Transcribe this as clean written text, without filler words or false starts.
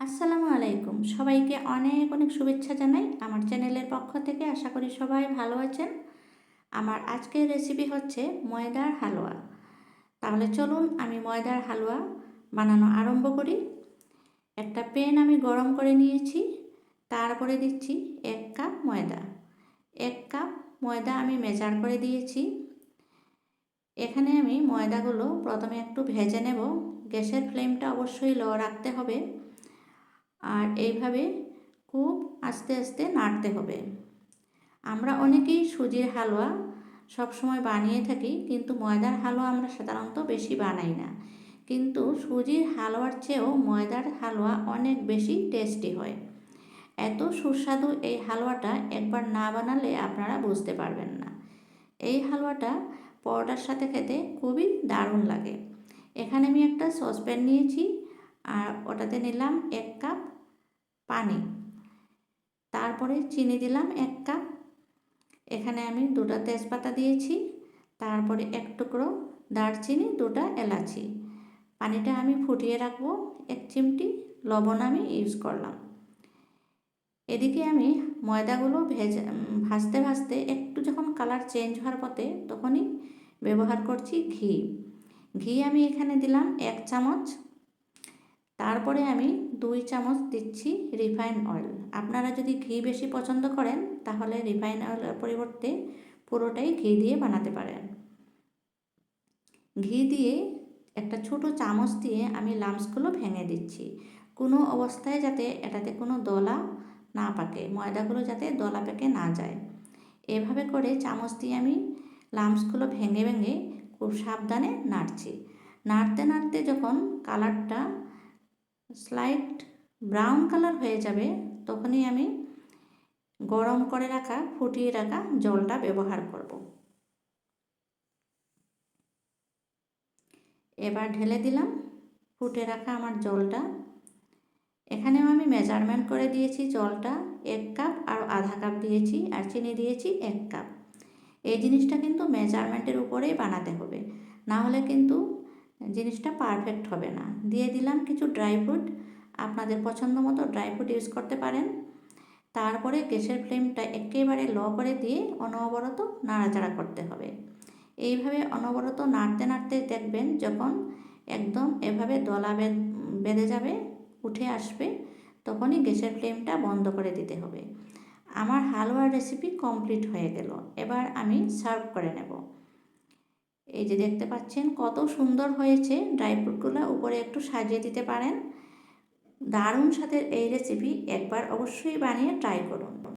আসসালামু আলাইকুম, সবাইকে অনেক অনেক শুভেচ্ছা জানাই আমার চ্যানেলের পক্ষ থেকে। আশা করি সবাই ভালো আছেন। আমার আজকের রেসিপি হচ্ছে ময়দার হালুয়া। তাহলে চলুন আমি ময়দার হালুয়া বানানো আরম্ভ করি। একটা প্যান আমি গরম করে নিয়েছি, তারপরে দিচ্ছি 1 কাপ ময়দা। 1 কাপ ময়দা আমি মেজার করে দিয়েছি। এখানে আমি ময়দাগুলো প্রথমে একটু ভেজে নেব। গ্যাসের ফ্লেমটা অবশ্যই লো রাখতে হবে, আর এইভাবে খুব আস্তে আস্তে নাড়তে হবে। আমরা অনেকেই সুজির হালুয়া সবসময় বানিয়ে থাকি, কিন্তু ময়দার হালুয়া আমরা সাধারণত বেশি বানাই না। কিন্তু সুজির হালুয়ার চেয়েও ময়দার হালুয়া অনেক বেশি টেস্টি হয়। এত সুস্বাদু এই হালুয়াটা একবার না বানালে আপনারা বুঝতে পারবেন না। এই হালুয়াটা পরোটার সাথে খেতে খুবই দারুণ লাগে। এখানে আমি একটা সসপ্যান নিয়েছি, আর ওটাতে নিলাম 1 কাপ পানি। তারপরে চিনি দিলাম 1 কাপ। এখানে আমি 2টা তেজপাতা দিয়েছি, তারপরে 1 টুকরো দারচিনি, 2টা এলাচি। পানিটা আমি ফুটিয়ে রাখবো। 1 চিমটি লবণ আমি ইউজ করলাম। এদিকে আমি ময়দাগুলো ভাজতে ভাজতে একটু যখন কালার চেঞ্জ হওয়ার পথে, তখনই ব্যবহার করছি ঘি। ঘি আমি এখানে দিলাম 1 চামচ। তারপরে আমি 2 চামচ দিচ্ছি রিফাইন অয়েল। আপনারা যদি ঘি বেশি পছন্দ করেন তাহলে রিফাইন অয়েলের পরিবর্তে পুরোটাই ঘি দিয়ে বানাতে পারেন। ঘি দিয়ে একটা ছোট চামচ দিয়ে আমি লাম্পসগুলো ভেঙে দিচ্ছি। কোনো অবস্থায় যাতে এটাতে কোনো দলা না পাকে, ময়দাগুলো যাতে দলা পেকে না যায়, এভাবে করে চামচ দিয়ে আমি লাম্পসগুলো ভেঙে ভেঙে খুব সাবধানে নাড়ছি। নাড়তে নাড়তে যখন কালারটা স্লাইট ব্রাউন কালার হয়ে যাবে, তখনই আমি গরম করে রাখা ফুটিয়ে রাখা জলটা ব্যবহার করব। এবার ঢেলে দিলাম ফুটে রাখা আমার জলটা। এখানেও আমি মেজারমেন্ট করে দিয়েছি জলটা 1 কাপ আর আধা কাপ দিয়েছি, আর চিনি দিয়েছি 1 কাপ। এই জিনিসটা কিন্তু মেজারমেন্টের উপরেই বানাতে হবে, না হলে কিন্তু জিনিসটা পারফেক্ট হবে না। দিয়ে দিলাম কিছু ড্রাই ফ্রুট, আপনাদের পছন্দ মতো ড্রাই ফ্রুট ইউজ করতে পারেন। তারপরে গ্যাসের ফ্লেমটা একেবারে লো করে দিয়ে অনবরত নাড়াচাড়া করতে হবে। এইভাবে অনবরত নাড়তে নাড়তে দেখবেন যখন একদম এভাবে দলা বেঁধে যাবে, উঠে আসবে, তখনই গ্যাসের ফ্লেমটা বন্ধ করে দিতে হবে। আমার হালুয়ার রেসিপি কমপ্লিট হয়ে গেল। এবার আমি সার্ভ করে নেব। এই যে দেখতে পাচ্ছেন কত সুন্দর হয়েছে। ড্রাই ফ্রুটগুলো উপরে একটু সাজিয়ে দিতে পারেন। দারুণ স্বাদের এই রেসিপি একবার অবশ্যই বানিয়ে ট্রাই করুন।